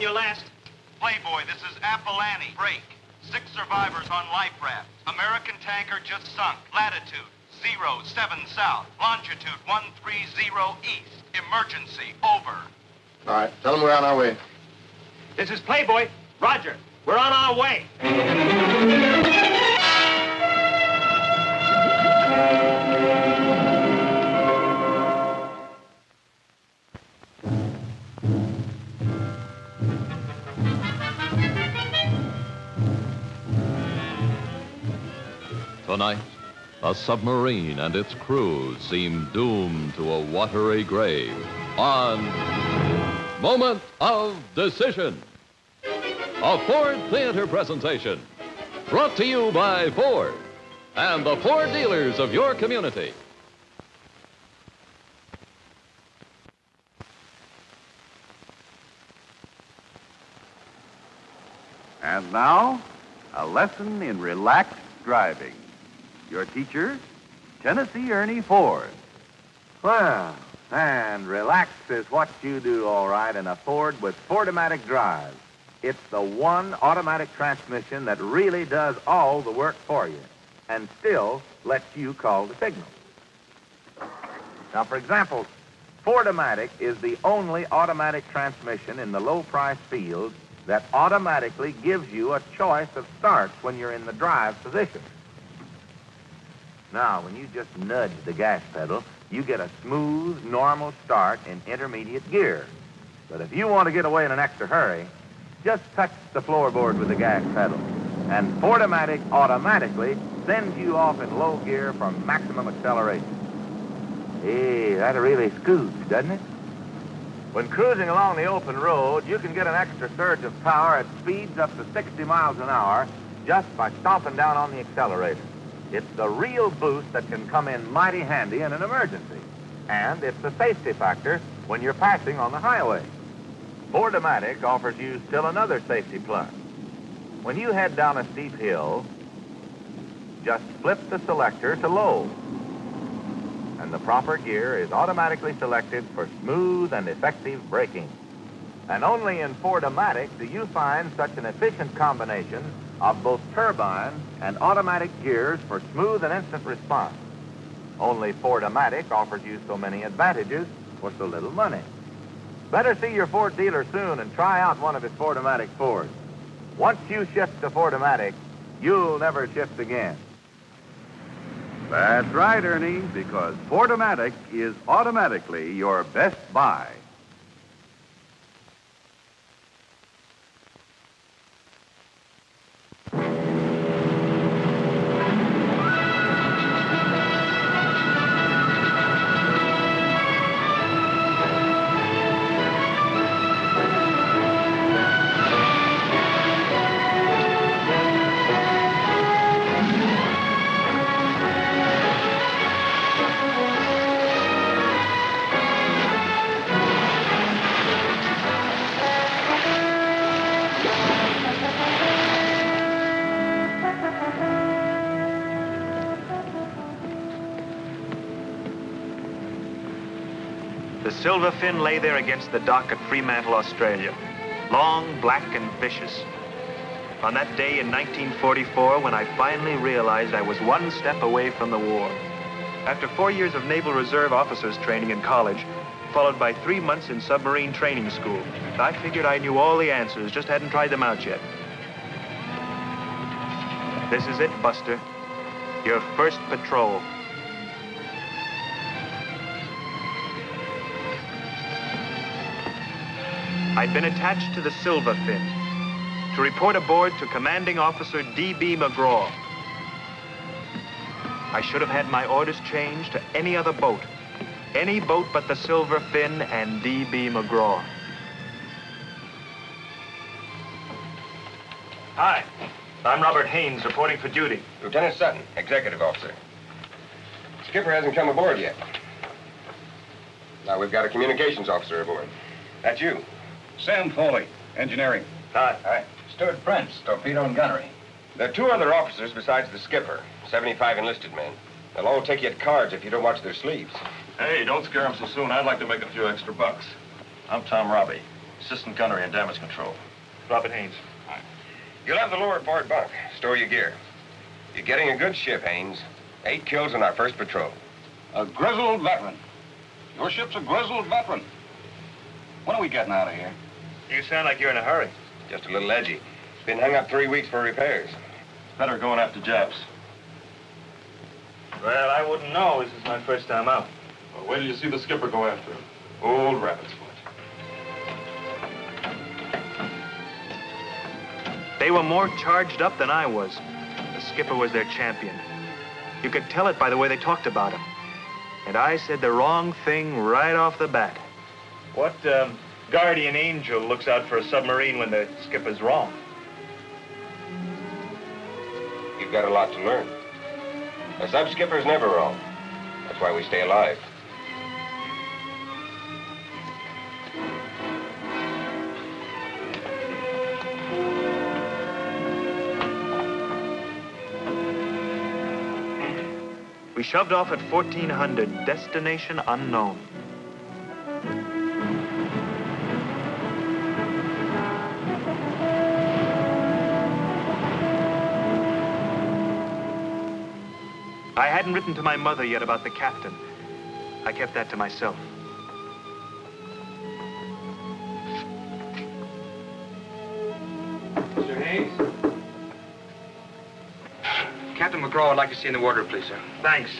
can you last? Playboy, this is Apolani. Break. 6 survivors on life raft. American tanker just sunk. Latitude 07 south. Longitude 130 east. Emergency. Over. All right, tell them we're on our way. This is Playboy. Roger. We're on our way. Tonight, a submarine and its crew seem doomed to a watery grave on Moment of Decision, a Ford Theater presentation brought to you by Ford and the Ford dealers of your community. And now, a lesson in relaxed driving. Your teacher, Tennessee Ernie Ford. Well, and relax is what you do, all right, in a Ford with Ford-O-Matic drive. It's the one automatic transmission that really does all the work for you and still lets you call the signal. Now, for example, Ford-O-Matic is the only automatic transmission in the low-price field that automatically gives you a choice of starts when you're in the drive position. Now, when you just nudge the gas pedal, you get a smooth, normal start in intermediate gear. But if you want to get away in an extra hurry, just touch the floorboard with the gas pedal, and Ford-O-Matic automatically sends you off in low gear for maximum acceleration. Hey, that really scoots, doesn't it? When cruising along the open road, you can get an extra surge of power at speeds up to 60 miles an hour just by stomping down on the accelerator. It's the real boost that can come in mighty handy in an emergency. And it's the safety factor when you're passing on the highway. Ford-O-Matic offers you still another safety plus. When you head down a steep hill, just flip the selector to low. And the proper gear is automatically selected for smooth and effective braking. And only in Ford-O-Matic do you find such an efficient combination of both turbine and automatic gears for smooth and instant response. Only Ford-O-Matic offers you so many advantages for so little money. Better see your Ford dealer soon and try out one of his Ford-O-Matic Fords. Once you shift to Ford-O-Matic, you'll never shift again. That's right, Ernie, because Ford-O-Matic is automatically your best buy. The silver fin lay there against the dock at Fremantle, Australia, long, black, and vicious. On that day in 1944, when I finally realized I was one step away from the war. After 4 years of Naval Reserve officers training in college, followed by 3 months in submarine training school, I figured I knew all the answers, just hadn't tried them out yet. This is it, Buster. Your first patrol. I'd been attached to the Silver Fin to report aboard to Commanding Officer D.B. McGraw. I should have had my orders changed to any other boat. Any boat but the Silver Fin and D.B. McGraw. Hi, I'm Robert Haynes, reporting for duty. Lieutenant Sutton, executive officer. Skipper hasn't come aboard yet. Now we've got a communications officer aboard. That's you. Sam Farley, engineering. Hi. Stuart Prince, torpedo and gunnery. There are 2 other officers besides the skipper, 75 enlisted men. They'll all take you at cards if you don't watch their sleeves. Hey, don't scare them so soon. I'd like to make a few extra bucks. I'm Tom Robbie. Assistant gunnery and damage control. Robert Haynes. You'll have the lower port bunk. Store your gear. You're getting a good ship, Haynes. 8 kills on our first patrol. A grizzled veteran. Your ship's a grizzled veteran. When are we getting out of here? You sound like you're in a hurry. Just a little edgy. Been hung up 3 weeks for repairs. Better going after Japs. Well, I wouldn't know. This is my first time out. Well, wait till you see the skipper go after him. Old rabbit's foot. They were more charged up than I was. The skipper was their champion. You could tell it by the way they talked about him. And I said the wrong thing right off the bat. What guardian angel looks out for a submarine when the skipper's wrong? You've got a lot to learn. A sub-skipper's never wrong. That's why we stay alive. We shoved off at 1400, destination unknown. I hadn't written to my mother yet about the captain. I kept that to myself. Mr. Haynes? Captain McGraw would like to see you in the wardroom, please, sir. Thanks.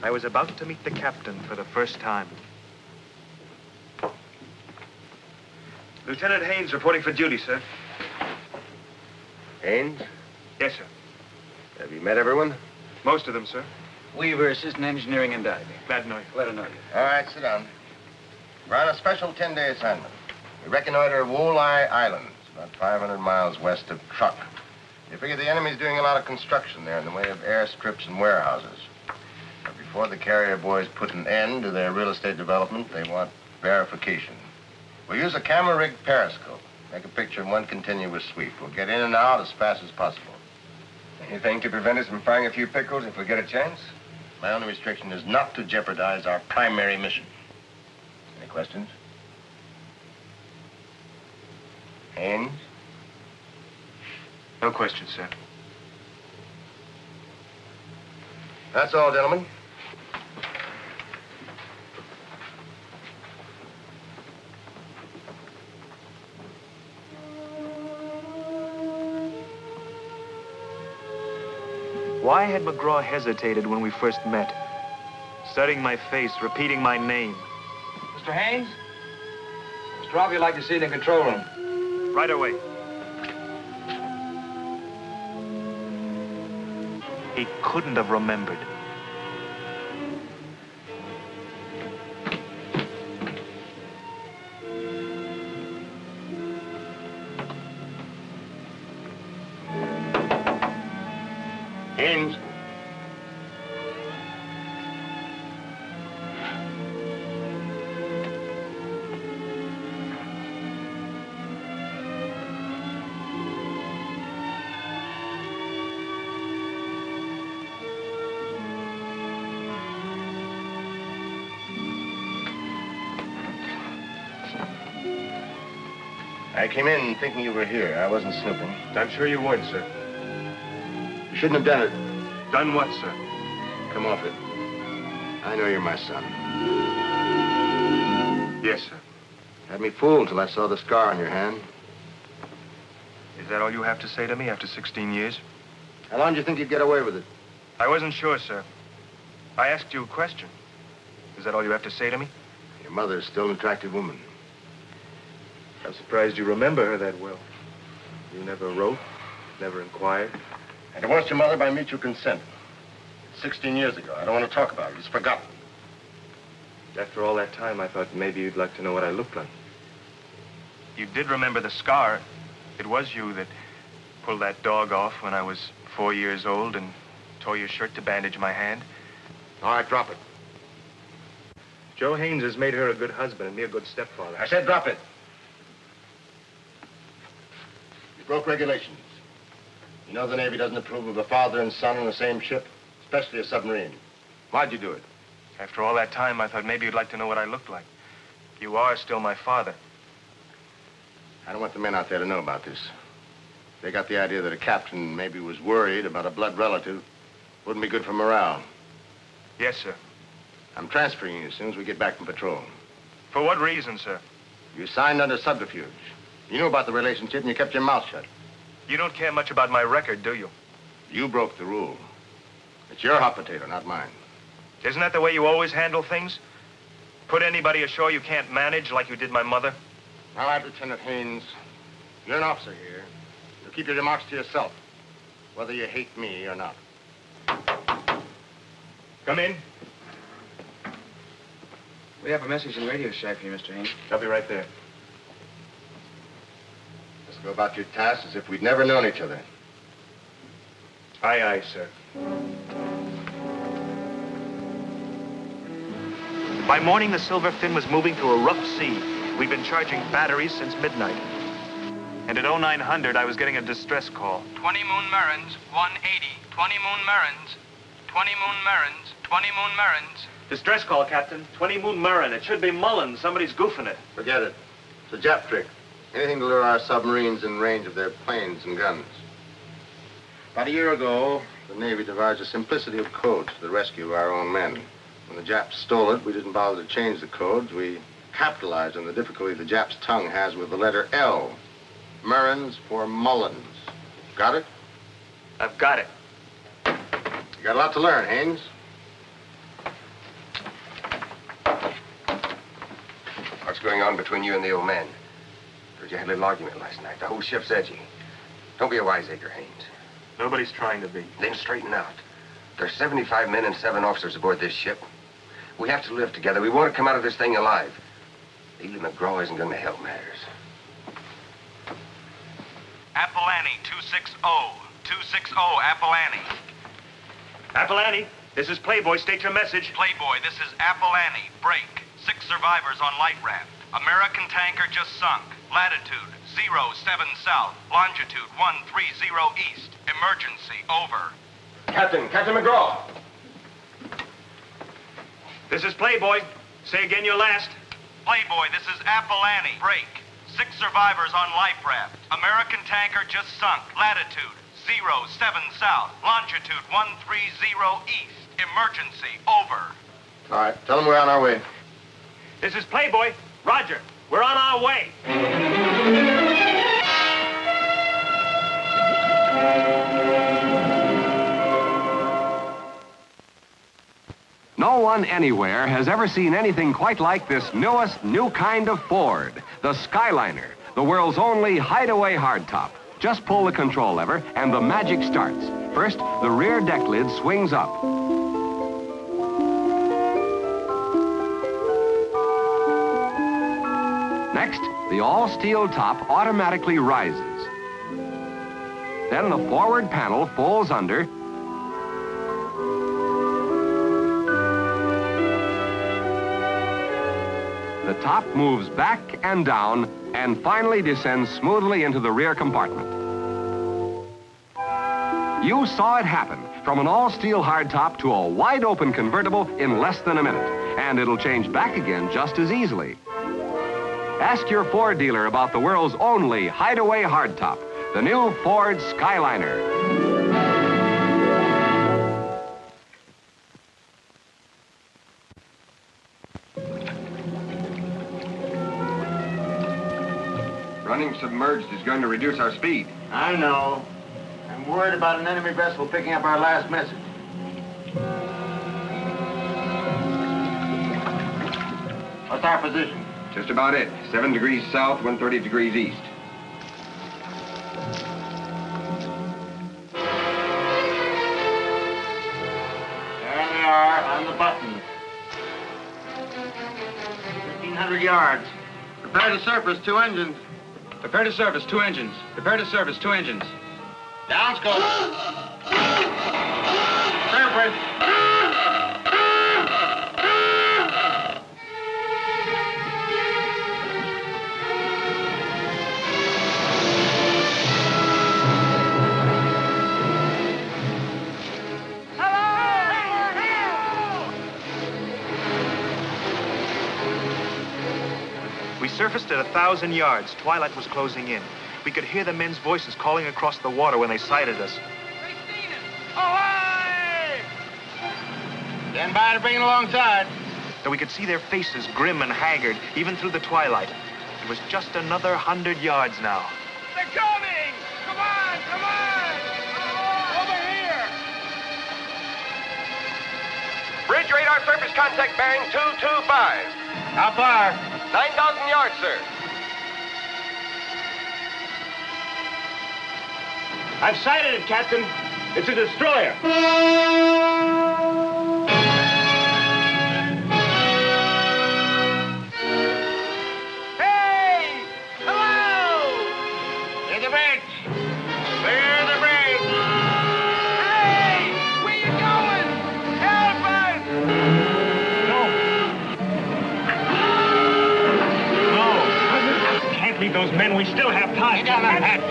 I was about to meet the captain for the first time. Lieutenant Haynes reporting for duty, sir. Haynes, Yes, sir. have you met everyone? Most of them, sir. Weaver, assistant engineering and diving. Glad to know you. Glad to know you. All right, sit down. We're on a special 10-day assignment. We reconnoiter Walleye Island. It's about 500 miles west of Truk. You figure the enemy's doing a lot of construction there in the way of airstrips and warehouses. But before the carrier boys put an end to their real estate development, they want verification. We'll use a camera rig periscope. Make a picture in one continuous sweep. We'll get in and out as fast as possible. Anything to prevent us from firing a few pickles if we get a chance? My only restriction is not to jeopardize our primary mission. Any questions? Haynes? No questions, sir. That's all, gentlemen. Why had McGraw hesitated when we first met? Studying my face, repeating my name. Mr. Haynes? Mr. Robb, you'd like to see you in the control room. Right away. He couldn't have remembered. Haynes? I came in thinking you were here. I wasn't snooping. I'm sure you would, sir. You shouldn't have done it. Done what, sir? Come off it. I know you're my son. Yes, sir. Had me fooled till I saw the scar on your hand. Is that all you have to say to me after 16 years? How long do you think you'd get away with it? I wasn't sure, sir. I asked you a question. Is that all you have to say to me? Your mother's still an attractive woman. I'm surprised you remember her that well. You never wrote, never inquired. I divorced your mother by mutual consent. 16 years ago. I don't want to talk about it. It's forgotten. After all that time, I thought maybe you'd like to know what I looked like. You did remember the scar. It was you that pulled that dog off when I was 4 years old and tore your shirt to bandage my hand. All right, drop it. Joe Haynes has made her a good husband and me a good stepfather. I said drop it. You broke regulations. You know the Navy doesn't approve of a father and son on the same ship, especially a submarine. Why'd you do it? After all that time, I thought maybe you'd like to know what I looked like. You are still my father. I don't want the men out there to know about this. They got the idea that a captain maybe was worried about a blood relative. Wouldn't be good for morale. Yes, sir. I'm transferring you as soon as we get back from patrol. For what reason, sir? You signed under subterfuge. You knew about the relationship and you kept your mouth shut. You don't care much about my record, do you? You broke the rule. It's your hot potato, not mine. Isn't that the way you always handle things? Put anybody ashore you can't manage like you did my mother? All right, Lieutenant Haynes. You're an officer here. You'll keep your remarks to yourself, whether you hate me or not. Come in. We have a message in the radio shack for you, Mr. Haynes. I'll be right there. Let's go about your task as if we'd never known each other. Aye, aye, sir. By morning, the Silverfin was moving through a rough sea. We'd been charging batteries since midnight. And at 0900, I was getting a distress call. 20 Moon Marins, 180. 20 Moon Marins, 20 Moon Marins, 20 Moon Marins. Distress call, Captain. 20 Moon Marin. It should be Mullen. Somebody's goofing it. Forget it. It's a Jap trick. Anything to lure our submarines in range of their planes and guns. About a year ago, the Navy devised a simplicity of codes for the rescue of our own men. When the Japs stole it, we didn't bother to change the codes. We capitalized on the difficulty the Japs' tongue has with the letter L. Marins for Mullins. Got it? I've got it. You got a lot to learn, Haynes. What's going on between you and the old man? Heard you had a little argument last night. The whole ship's edgy. Don't be a wiseacre, Haynes. Nobody's trying to be. Then straighten out. There's 75 men and 7 officers aboard this ship. We have to live together. We want to come out of this thing alive. Ely McGraw isn't going to help matters. Apolani, 260. 260, Apolani. Apolani, this is Playboy. State your message. Playboy, this is Apolani. Break. 6 survivors on life raft. American tanker just sunk. Latitude 07 south. Longitude 130 east. Emergency, over. Captain McGraw. This is Playboy. Say again your last. Playboy, this is Apolani. Break. 6 survivors on life raft. American tanker just sunk. Latitude 07 south. Longitude 130 east. Emergency, over. All right, tell them we're on our way. This is Playboy. Roger. We're on our way. No one anywhere has ever seen anything quite like this newest new kind of Ford, the Skyliner, the world's only hideaway hardtop. Just pull the control lever and the magic starts. First, the rear deck lid swings up. Next, the all-steel top automatically rises. Then the forward panel folds under. The top moves back and down and finally descends smoothly into the rear compartment. You saw it happen, from an all-steel hardtop to a wide-open convertible in less than a minute, and it'll change back again just as easily. Ask your Ford dealer about the world's only hideaway hardtop, the new Ford Skyliner. Running submerged is going to reduce our speed. I know. I'm worried about an enemy vessel picking up our last message. What's our position? Just about it. 7 degrees south, 130 degrees east. There they are, on the button. 1,500 yards. Prepare to surface, 2 engines. Prepare to service, 2 engines. Prepare to service, 2 engines. Down scope. Surface. We surfaced at 1,000 yards. Twilight was closing in. We could hear the men's voices calling across the water when they sighted us. Stand by to bring it alongside. Though we could see their faces grim and haggard, even through the twilight. It was just another 100 yards now. They're coming! Come on, come on! Over here! Bridge radar surface contact bearing 225. How far? 9,000 yards, sir. I've sighted it, Captain. It's a destroyer. Hey! Hello! Clear the bridge. Clear the bridge. Hey! Where you going? Help us! No. Can't leave those men. We still have time. Get down that hatch.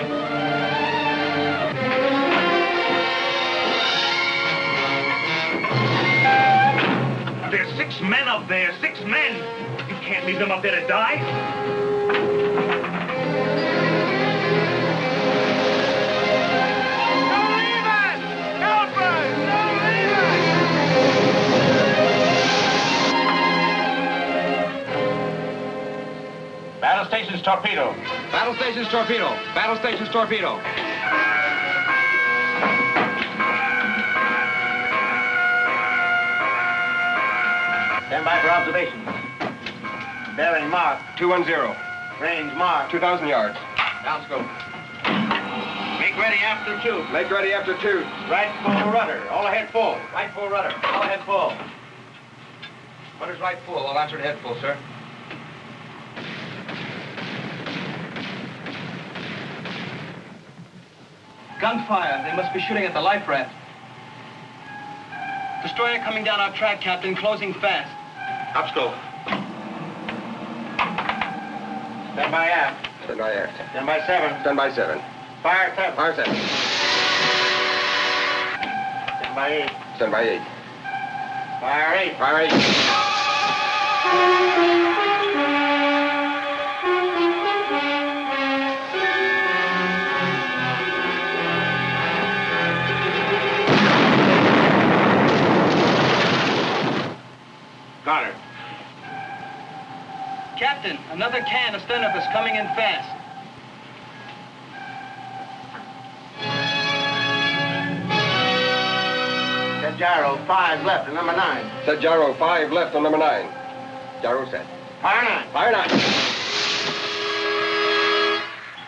There's 6 men up there. 6 men. You can't leave them up there to die. Don't leave us! Help us! Don't leave us! Battle stations torpedo. Battle stations torpedo. Battle stations torpedo. Stand by for observation. Bearing mark. 210. Range mark. 2,000 yards. Down scope. Make ready after 2. Make ready after 2. Right full rudder. All ahead full. Right full rudder. All ahead full. Rudder's right full. I'll answer to head full, sir. Gunfire. They must be shooting at the life raft. Destroyer coming down our track, Captain. Closing fast. Up scope. Stand by aft. Stand by aft. Stand by 7. Stand by 7. Fire 7. Fire 7. Stand by 8. Stand by 8. Fire 8. Fire 8. Got her. Captain, another can astern of us coming in fast. Set gyro 5 left and number 9. Set gyro 5 left on number 9. Gyro set. Fire 9. Fire 9.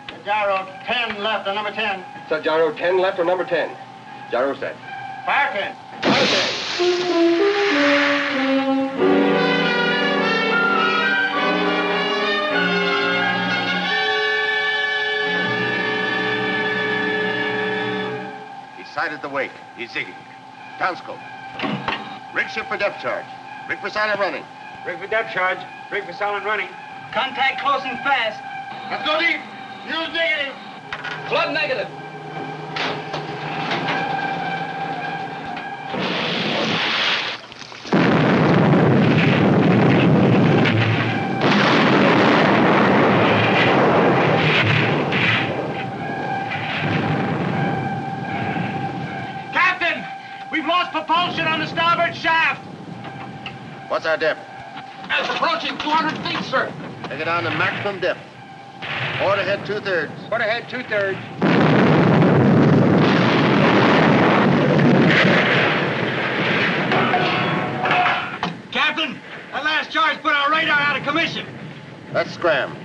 Set gyro 10 left and number 10. Set gyro 10 left on number 10. Gyro set. Fire 10. Fire 10. Sighted the wake. He's zigging. Downscope. Rig ship for depth charge. Rig for silent running. Rig for depth charge. Rig for silent running. Contact closing fast. Let's go deep. Use negative. Flood negative. Propulsion on the starboard shaft. What's our depth? It's approaching 200 feet, sir. Take it down to maximum depth. Port ahead 2/3. Port ahead 2/3. Captain, that last charge put our radar out of commission. Let's scram.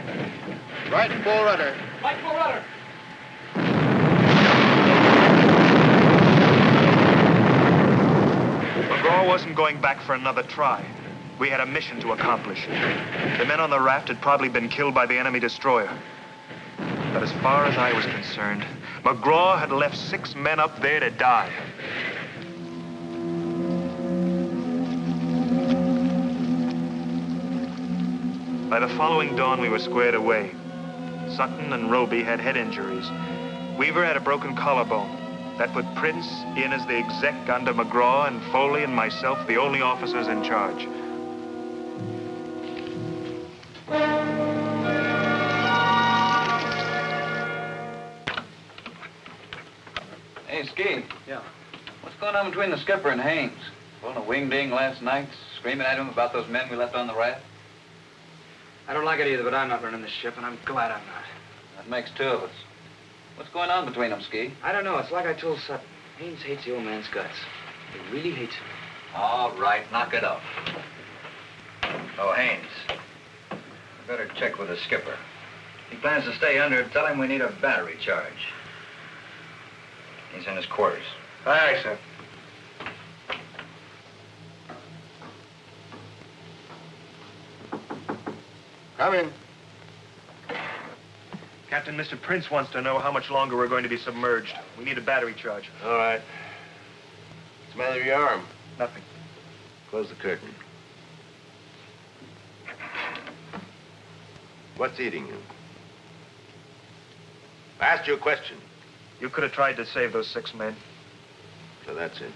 Right full rudder. Right full rudder. McGraw wasn't going back for another try. We had a mission to accomplish. The men on the raft had probably been killed by the enemy destroyer. But as far as I was concerned, McGraw had left 6 men up there to die. By the following dawn, we were squared away. Sutton and Roby had head injuries. Weaver had a broken collarbone. That put Prince in as the exec under McGraw, and Foley and myself the only officers in charge. Hey, Ski. Yeah? What's going on between the skipper and Haynes? Pulling a wing-ding last night, screaming at him about those men we left on the raft? I don't like it either, but I'm not running the ship, and I'm glad I'm not. That makes two of us. What's going on between them, Ski? I don't know. It's like I told Sutton. Haynes hates the old man's guts. He really hates him. All right, knock it off. Oh, Haynes. Better check with the skipper. If he plans to stay under, tell him we need a battery charge. He's in his quarters. Aye, aye, sir. Come in. Captain, Mr. Prince wants to know how much longer we're going to be submerged. We need a battery charge. All right. What's the matter with your arm? Nothing. Close the curtain. What's eating you? I asked you a question. You could have tried to save those 6 men. So that's it.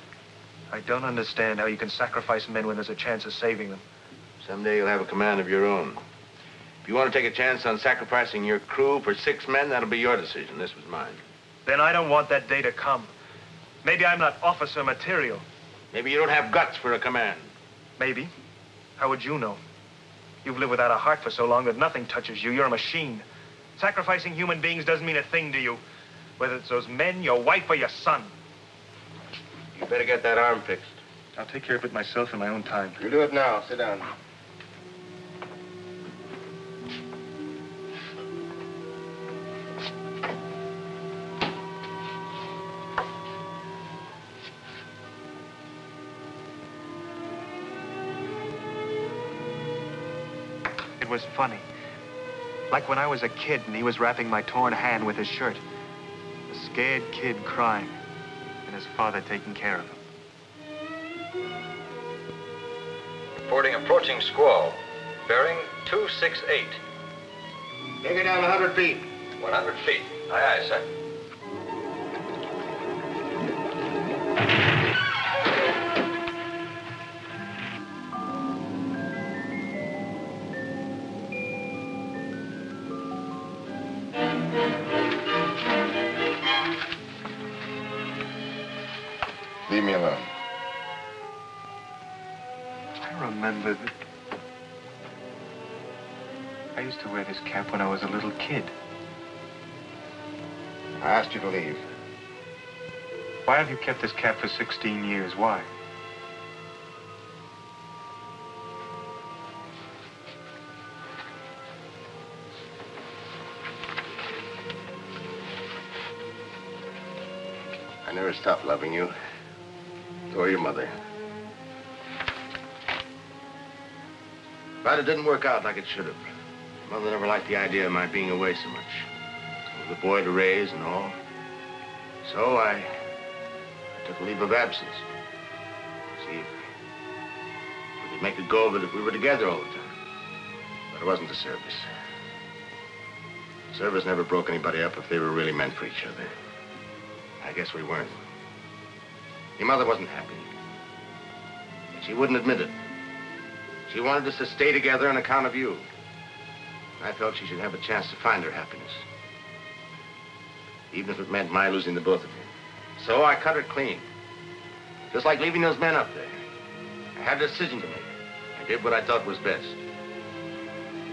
I don't understand how you can sacrifice men when there's a chance of saving them. Someday you'll have a command of your own. If you want to take a chance on sacrificing your crew for 6 men, that'll be your decision. This was mine. Then I don't want that day to come. Maybe I'm not officer material. Maybe you don't have guts for a command. Maybe. How would you know? You've lived without a heart for so long that nothing touches you. You're a machine. Sacrificing human beings doesn't mean a thing to you. Whether it's those men, your wife, or your son. You better get that arm fixed. I'll take care of it myself in my own time. You do it now. Sit down. It was funny. Like when I was a kid and he was wrapping my torn hand with his shirt. A scared kid crying, and his father taking care of him. Reporting approaching squall. Bearing 268. Take it down 100 feet. 100 feet. Aye, aye, sir. Leave me alone. I remember that. I used to wear this cap when I was a little kid. I asked you to leave. Why have you kept this cap for 16 years? Why? I never stopped loving you. Or your mother. But it didn't work out like it should have. Mother never liked the idea of my being away so much. I was a boy to raise and all. So I took a leave of absence. See if we could make a go of it if we were together all the time. But it wasn't the service. Service never broke anybody up if they were really meant for each other. I guess we weren't. Your mother wasn't happy. But she wouldn't admit it. She wanted us to stay together on account of you. I felt she should have a chance to find her happiness. Even if it meant my losing the both of you. So I cut her clean. Just like leaving those men up there. I had a decision to make. I did what I thought was best.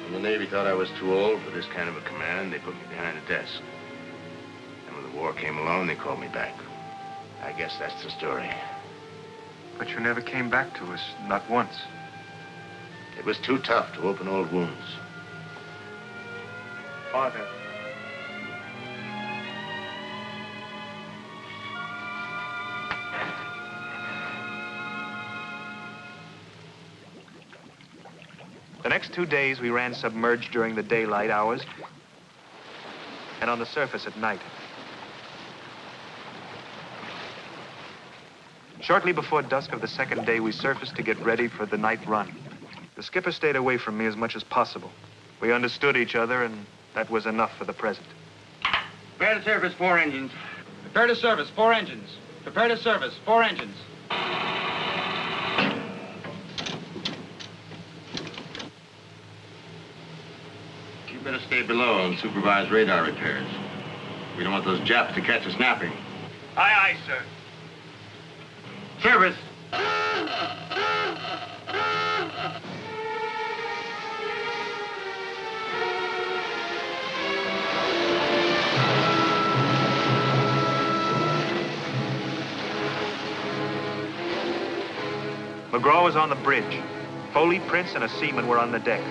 When the Navy thought I was too old for this kind of a command, they put me behind a desk. And when the war came along, they called me back. I guess that's the story. But you never came back to us, not once. It was too tough to open old wounds. Father. The next 2 days, we ran submerged during the daylight hours and on the surface at night. Shortly before dusk of the second day, we surfaced to get ready for the night run. The skipper stayed away from me as much as possible. We understood each other, and that was enough for the present. Prepare to service 4 engines. Prepare to service, 4 engines. Prepare to service, 4 engines. You better stay below and supervise radar repairs. We don't want those Japs to catch us napping. Aye, aye, sir. Service. McGraw was on the bridge. Foley, Prince, and a seaman were on the deck.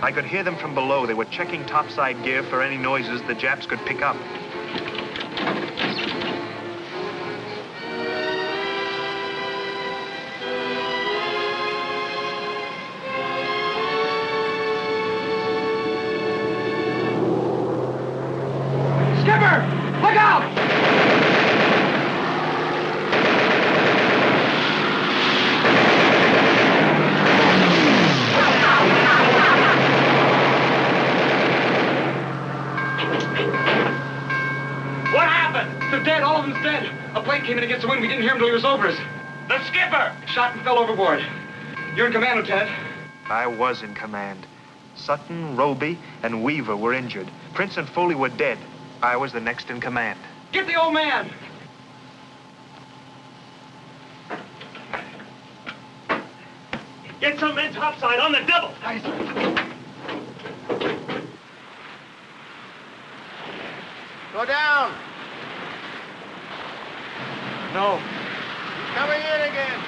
I could hear them from below. They were checking topside gear for any noises the Japs could pick up. Skipper! Look out! What happened? They're dead. All of them's dead. A plane came in against the wind. We didn't hear him till he was over us. The skipper! Shot and fell overboard. You're in command, Lieutenant. I was in command. Sutton, Roby, and Weaver were injured. Prince and Foley were dead. I was the next in command. Get the old man! Get some men topside on the double! Go down. No. He's coming in again.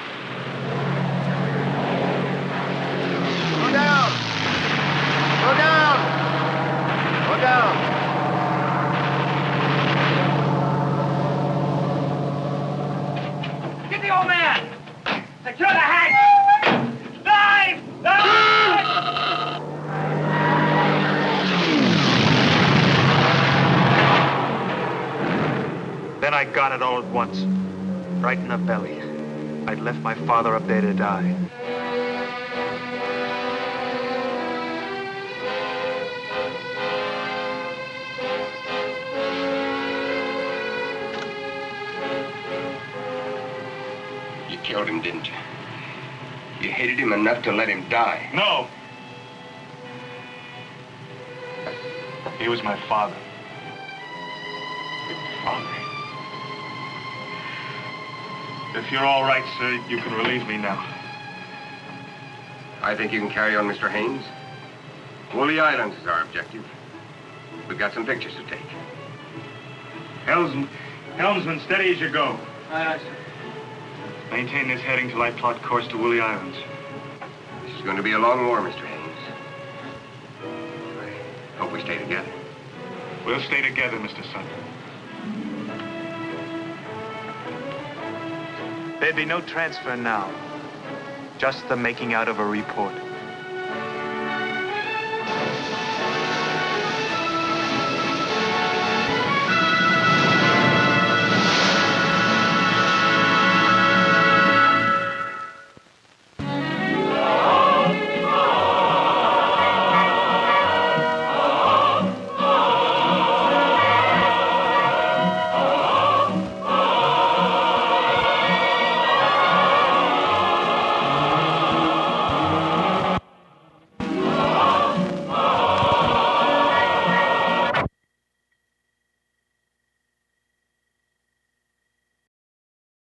Go down. Go down. Go down. Get the old man! Secure the hatch! Dive! Dive! Then I got it all at once. Right in the belly. I'd left my father up there to die. You killed him, didn't you? You hated him enough to let him die. No. He was my father. Father. If you're all right, sir, you can relieve me now. I think you can carry on, Mr. Haynes. Woolly Islands is our objective. We've got some pictures to take. Helmsman, steady as you go. Aye, aye, sir. Maintain this heading till I plot course to Woolly Islands. This is going to be a long war, Mr. Haynes. I hope we stay together. We'll stay together, Mr. Sutton. There'd be no transfer now. Just the making out of a report.